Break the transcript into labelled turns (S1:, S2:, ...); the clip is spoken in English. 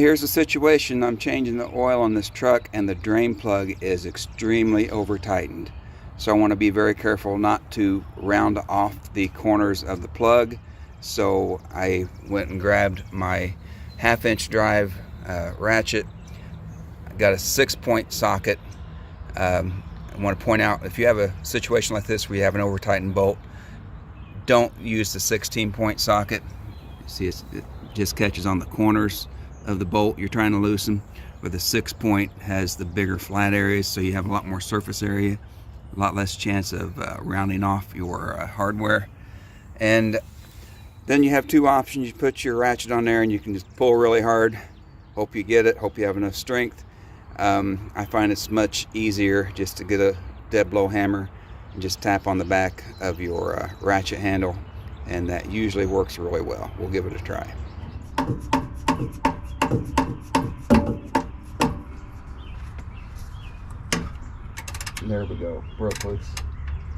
S1: Here's the situation. I'm changing the oil on this truck and the drain plug is extremely over tightened. So I want to be very careful not to round off the corners of the plug. So I went and grabbed my 1/2-inch drive ratchet. I got a 6-point socket. I want to point out, if you have a situation like this where you have an over tightened bolt, don't use the 16-point socket. See, it just catches on the corners of the bolt you're trying to loosen, but the 6-point has the bigger flat areas, so you have a lot more surface area, a lot less chance of rounding off your hardware. And then you have two options. You put your ratchet on there and you can just pull really hard, hope you get it, hope you have enough strength. I find it's much easier just to get a dead blow hammer and just tap on the back of your ratchet handle, and that usually works really well. We'll give it a try. There we go, broke loose.